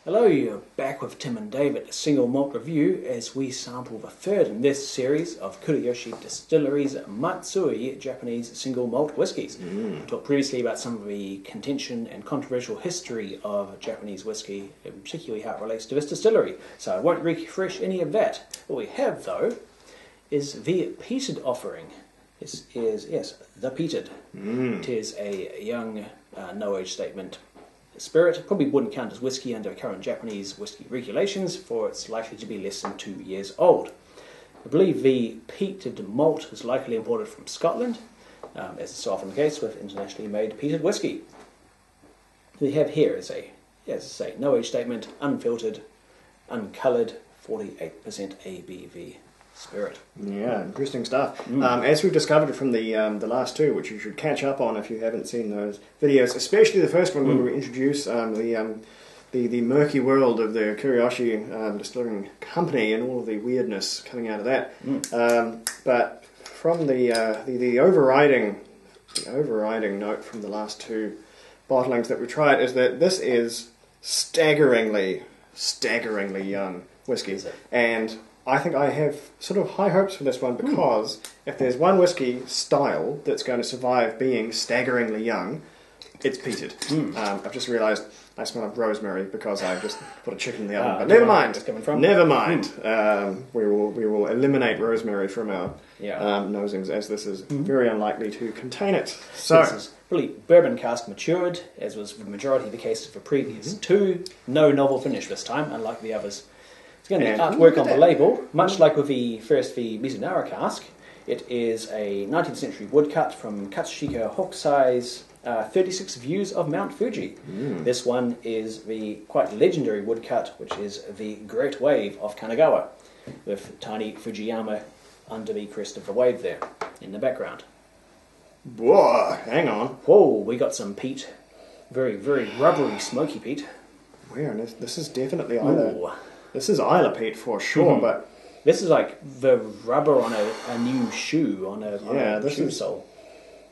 Hello, you're back with Tim and Dave at the Single Malt Review as we sample the third in this series of Kuriyoshi Distillery's Matsui Japanese single malt whiskies. We talked previously about some of the contention and controversial history of Japanese whiskey, and particularly how it relates to this distillery, so I won't refresh any of that. What we have, though, is the peated offering. This is, yes, the peated. It is a young, no-age statement spirit. Probably wouldn't count as whiskey under current Japanese whiskey regulations, for it's likely to be less than 2 years old. I believe the peated malt is likely imported from Scotland, as is so often the case with internationally made peated whiskey. We have here is a, as I say, no age statement, unfiltered, uncoloured, 48% ABV spirit. Yeah, interesting stuff. As we've discovered from the last two, which you should catch up on if you haven't seen those videos, especially the first one when we introduce the murky world of the Kuriyoshi Distilling Company and all of the weirdness coming out of that. But from the overriding note from the last two bottlings that we tried is that this is staggeringly young whiskey, and I think I have sort of high hopes for this one because if there's one whiskey style that's going to survive being staggeringly young, it's peated. I've just realised I smell of rosemary because I've just put a chicken in the oven, but never mind. Never mind. We will eliminate rosemary from our nosings, as this is very unlikely to contain it. So this is really bourbon cask matured, as was the majority of the cases for previous two. No novel finish this time, unlike the others. It's going to be artwork on the label, much like with the Mizunara cask. It is a 19th century woodcut from Katsushika Hokusai's 36 Views of Mount Fuji. This one is the quite legendary woodcut, which is the Great Wave of Kanagawa, with tiny Fujiyama under the crest of the wave there in the background. whoa, hang on. Whoa, we got some peat. Very, very rubbery, smoky peat. Where? This is definitely Isla. This is Isla peat for sure, but this is like the rubber on a new shoe, on a shoe sole.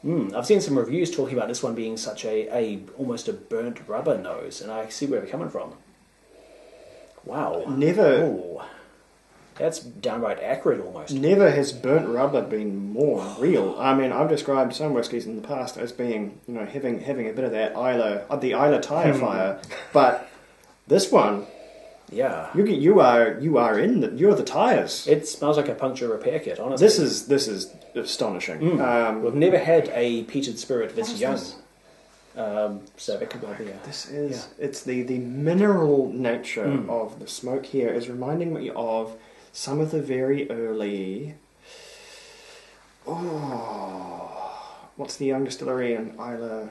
I've seen some reviews talking about this one being such almost a burnt rubber nose, and I see where they're coming from. Wow. That's downright acrid almost. Never has burnt rubber been more real. I mean, I've described some whiskies in the past as being, having a bit of that the Isla tire fire, but this one, you're the tires. It smells like a puncture repair kit, honestly. This is astonishing. We've never had a peated spirit this young. So it could well be it's the mineral nature of the smoke here is reminding me of some of the very early what's the young distillery in Isla?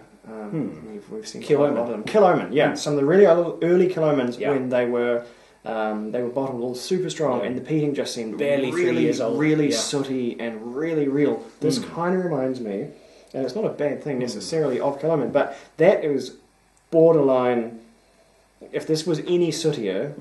We've seen quite a lot of them. Killoman, some of the really early Killomans when they were bottled all super strong and the peating just seemed barely 3 years old. Really sooty and really real. This kind of reminds me, and it's not a bad thing necessarily, of Killoman, but that is borderline. If this was any sootier,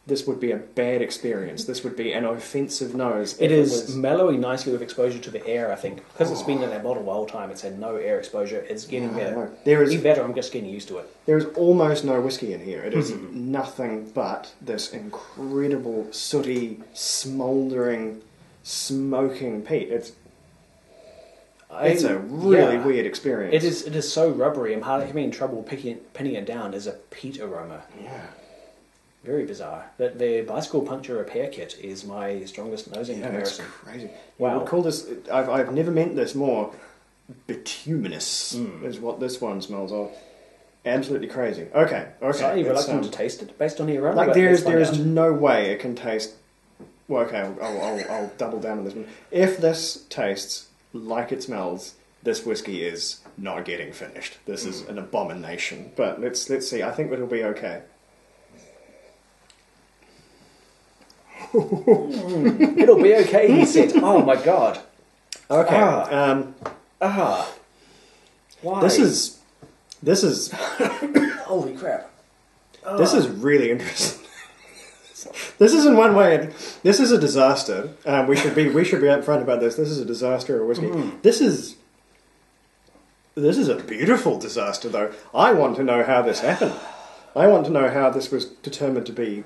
this would be a bad experience. This would be an offensive nose. It is mellowing nicely with exposure to the air, I think. Because it's been in that bottle the whole time, it's had no air exposure. It's getting better. Even better, I'm just getting used to it. There is almost no whiskey in here. It is nothing but this incredible, sooty, smouldering, smoking peat. It's a really weird experience. It is so rubbery. I'm having trouble pinning it down as a peat aroma. Yeah. Very bizarre. The bicycle puncture repair kit is my strongest nosing comparison. That's crazy. Wow. I would call this, I've never meant this more, bituminous is what this one smells of. Absolutely crazy. Okay. Slightly reluctant to taste it based on the aroma. Like there is no way it can taste. Well, okay, I'll double down on this one. If this tastes like it smells, this whiskey is not getting finished. This is an abomination. But let's see. I think it'll be okay. It'll be okay, he said. Oh my god. Okay. Why? This is holy crap. This is really interesting. This is in one way. This is a disaster. We should be upfront about this. This is a disaster of whiskey. This is a beautiful disaster, though. I want to know how this happened. I want to know how this was determined to be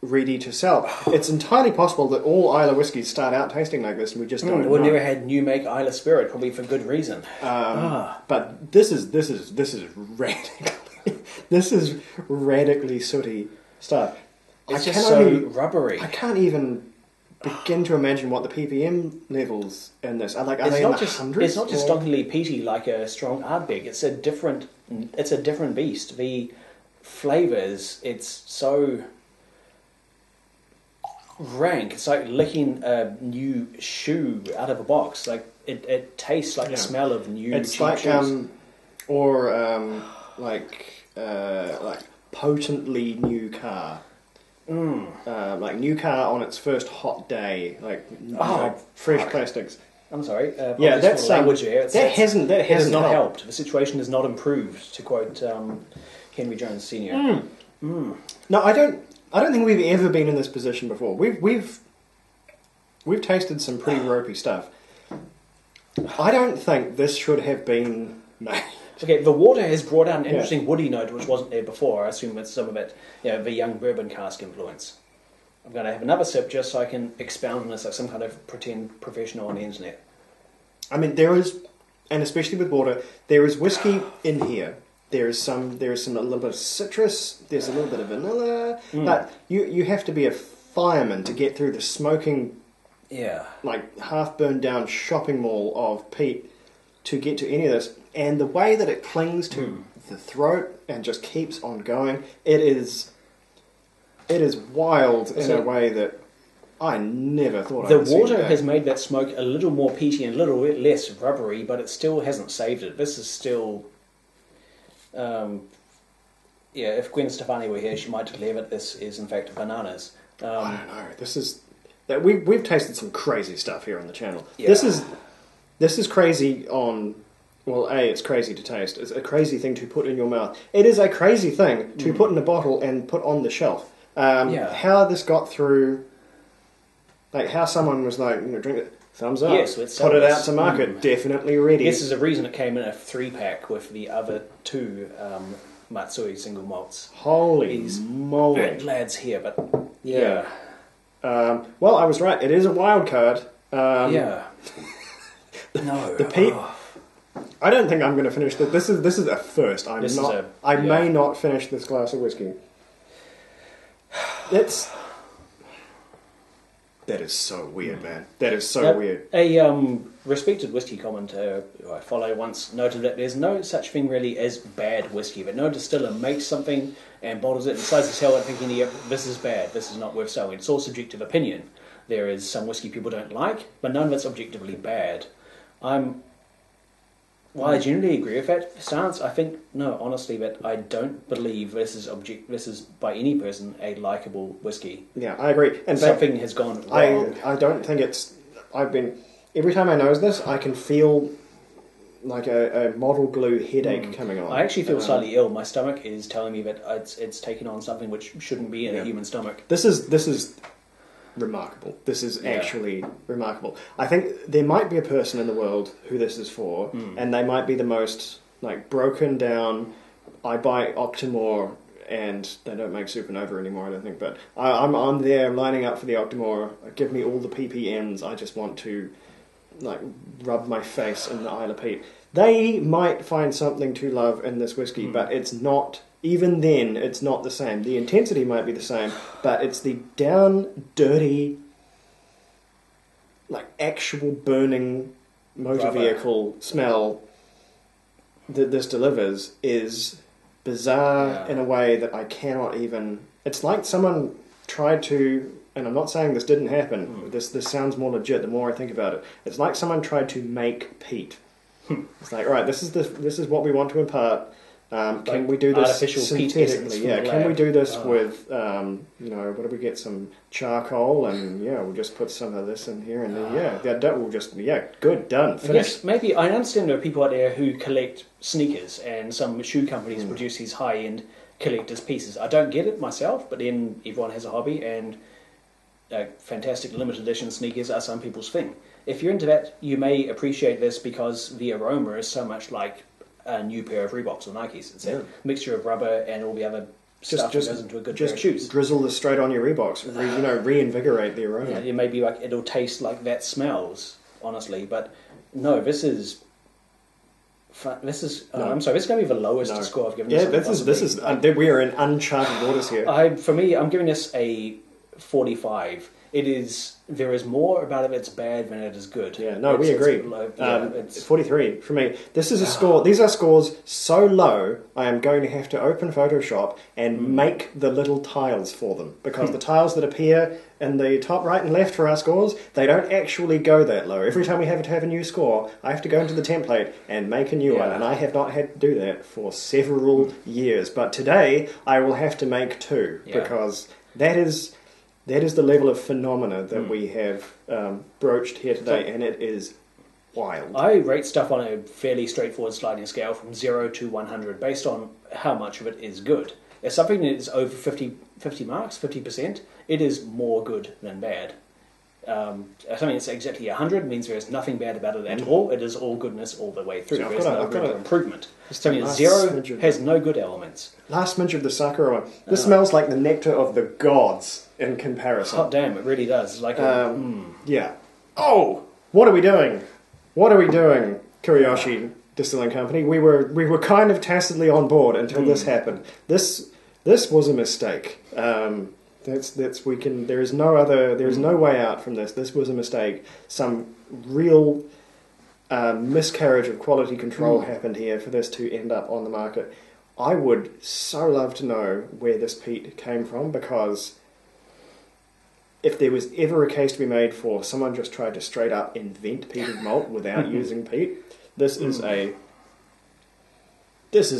ready to sell. It's entirely possible that all Islay whiskies start out tasting like this, and we just don't know. We never had new make Islay Spirit, probably for good reason. But this is radically this is radically sooty stuff. It's just so rubbery. I can't even begin to imagine what the ppm levels in this are. Like, are they in the hundreds? It's not just stonkily peaty like a strong Ardbeg. It's a different beast. The flavours, it's so rank. It's like licking a new shoe out of a box. Like it tastes like the smell of new. It's cheap like shoes. like potently new car. Like new car on its first hot day, like fresh plastics. I'm sorry. That's language here. That hasn't not helped. The situation has not improved. To quote Henry Jones Sr. No, I don't think we've ever been in this position before. We've tasted some pretty ropey stuff. I don't think this should have been made. Okay, the water has brought out an interesting woody note which wasn't there before. I assume it's some of it, the young bourbon cask influence. I'm going to have another sip just so I can expound on this like some kind of pretend professional on the internet. I mean, there is, and especially with water, there is whiskey in here. There is a little bit of citrus. There's a little bit of vanilla. But you have to be a fireman to get through the smoking, like half burned down shopping mall of peat to get to any of this. And the way that it clings to the throat and just keeps on going, it is wild in a way that I never thought I would see. The water has made that smoke a little more peaty and a little bit less rubbery, but it still hasn't saved it. This is still... if Gwen Stefani were here, she might declare that this is in fact bananas. I don't know. This is... We've tasted some crazy stuff here on the channel. Yeah. This is crazy on... Well, it's crazy to taste. It's a crazy thing to put in your mouth. It is a crazy thing to put in a bottle and put on the shelf. How this got through... Like, how someone was like, drink it, thumbs up, yes, put it out to market, definitely ready. This is the reason it came in a 3-pack with the other 2 Matsui single malts. Holy moly. Burnt lads here, but... Well, I was right. It is a wild card. No. The peat... I don't think I'm going to finish this. This is a first. I may not finish this glass of whiskey. That is so weird, man. That is so weird. A respected whiskey commentator who I follow once noted that there's no such thing really as bad whiskey, but no distiller makes something and bottles it and decides to sell it thinking, yep, this is bad, this is not worth selling. It's all subjective opinion. There is some whiskey people don't like, but none of it's objectively bad. While I generally agree with that stance, I think, honestly, that I don't believe this is by any person a likeable whiskey. Yeah, I agree. And something has gone wrong. I don't think it's... Every time I nose this, I can feel like a model glue headache coming on. I actually feel slightly ill. My stomach is telling me that it's taken on something which shouldn't be in a human stomach. This is remarkable. This is actually remarkable. I think there might be a person in the world who this is for, and they might be the most broken down. I buy Octomore, and they don't make Supernova anymore, I don't think. But I'm there lining up for the Octomore. Give me all the ppms. I just want to rub my face in the Islay peat. They might find something to love in this whiskey, but it's not. Even then, it's not the same. The intensity might be the same, but it's the down, dirty, actual burning motor vehicle smell that this delivers is bizarre in a way that I cannot even... It's like someone tried to... And I'm not saying this didn't happen. This sounds more legit the more I think about it. It's like someone tried to make peat. It's like, right, this is what we want to impart. Can we do this synthetically? Can we do this with, what do we get? Some charcoal, and we'll just put some of this in here, and that will just good, done, finished. Yes, maybe I understand there are people out there who collect sneakers, and some shoe companies produce these high-end collector's pieces. I don't get it myself, but then everyone has a hobby, and fantastic limited edition sneakers are some people's thing. If you're into that, you may appreciate this because the aroma is so much like a new pair of Reeboks or Nikes. It's a mixture of rubber and all the other stuff that goes into a good pair of shoes. Drizzle this straight on your Reeboks. Reinvigorate the aroma. Yeah, it may be like it'll taste like that smells, honestly, but no, this is. I'm sorry. This is going to be the lowest score I've given. Yeah, this is. We are in uncharted waters here. For me, I'm giving this a 45. There is more about it that's bad than it is good. Yeah, no, we agree. It's 43 for me. This is a score. These are scores so low, I am going to have to open Photoshop and make the little tiles for them. Because the tiles that appear in the top right and left for our scores, they don't actually go that low. Every time we have to have a new score, I have to go into the template and make a new one. And I have not had to do that for several years. But today, I will have to make 2. Because that is the level of phenomena that we have broached here today, and it is wild. I rate stuff on a fairly straightforward sliding scale from 0 to 100 based on how much of it is good. If something that is over 50 marks, 50%, it is more good than bad. Something that's exactly 100 means there is nothing bad about it at all. It is all goodness all the way through. So There's no room for improvement. Something that's 0 has no good elements. Last smidge of the Sakura. This smells like the nectar of the gods in comparison. Hot damn, it really does. Like Yeah. Oh! What are we doing? What are we doing, Kuriyoshi Distilling Company? We were kind of tacitly on board until this happened. This was a mistake. There is no way out from this. This was a mistake. Some real miscarriage of quality control happened here for this to end up on the market. I would so love to know where this peat came from, because if there was ever a case to be made for someone just tried to straight up invent peated malt without using peat, this is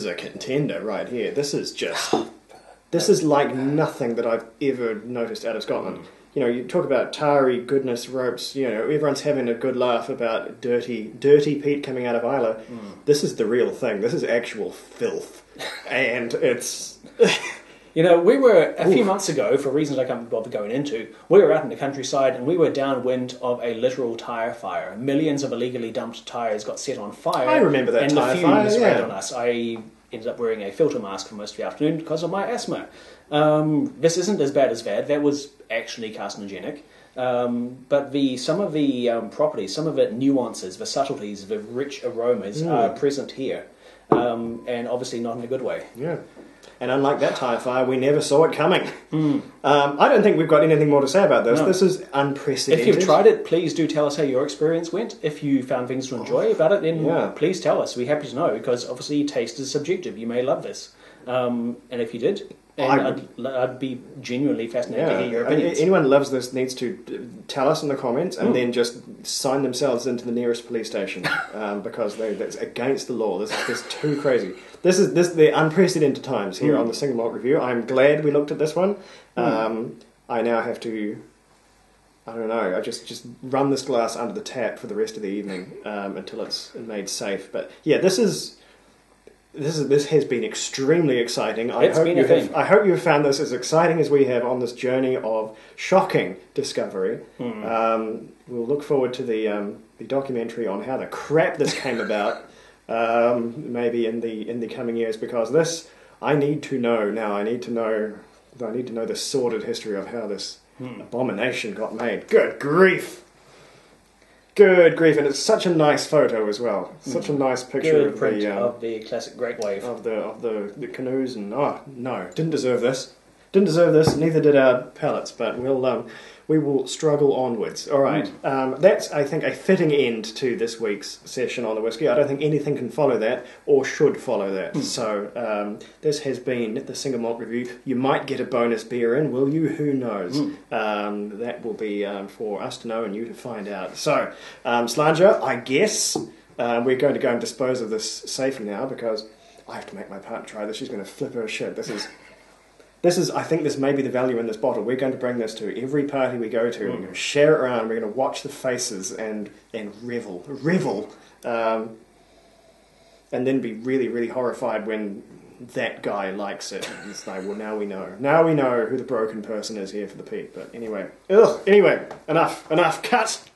a contender right here. This is like nothing that I've ever noticed out of Scotland. You talk about tarry goodness ropes. Everyone's having a good laugh about dirty peat coming out of Islay. This is the real thing. This is actual filth, and it's. We were, a few months ago, for reasons I can't bother going into, we were out in the countryside and we were downwind of a literal tyre fire. Millions of illegally dumped tyres got set on fire. I remember that tyre fire, and the fumes sprayed on us. I ended up wearing a filter mask for most of the afternoon because of my asthma. This isn't as bad as that. That was actually carcinogenic. But some of the properties, some of the nuances, the subtleties, the rich aromas are present here. And obviously not in a good way. Yeah. And unlike that tyre fire, we never saw it coming. I don't think we've got anything more to say about this. No. This is unprecedented. If you've tried it, please do tell us how your experience went. If you found things to enjoy about it, then please tell us. We're happy to know, because obviously taste is subjective. You may love this. And if you did, I'd be genuinely fascinated to hear your opinions. Anyone who loves this needs to tell us in the comments and then just sign themselves into the nearest police station, because that's against the law. This is too crazy. This is the unprecedented times here on the Single Malt Review. I'm glad we looked at this one. I now have to, I don't know, I just run this glass under the tap for the rest of the evening until it's made safe. But yeah, this has been extremely exciting. I hope you have found this as exciting as we have on this journey of shocking discovery. We'll look forward to the documentary on how the crap this came about, maybe in the coming years, because this I need to know now. I need to know the sordid history of how this abomination got made. Good grief! Good grief, and it's such a nice photo as well. Such a nice picture of the classic Great Wave. Of the canoes, and no, didn't deserve this. Didn't deserve this, neither did our palates, but we will struggle onwards. All right, that's, I think, a fitting end to this week's session on the whiskey. I don't think anything can follow that, or should follow that. So this has been the Single Malt Review. You might get a bonus beer in, will you? Who knows? That will be for us to know and you to find out. So, Slanja, I guess we're going to go and dispose of this safely now, because I have to make my partner try this. She's going to flip her shit. I think this may be the value in this bottle. We're going to bring this to every party we go to. We're going to share it around. We're going to watch the faces and revel, and then be really, really horrified when that guy likes it. It's like, well, now we know. Now we know who the broken person is here for the peat. But anyway, enough. Cut.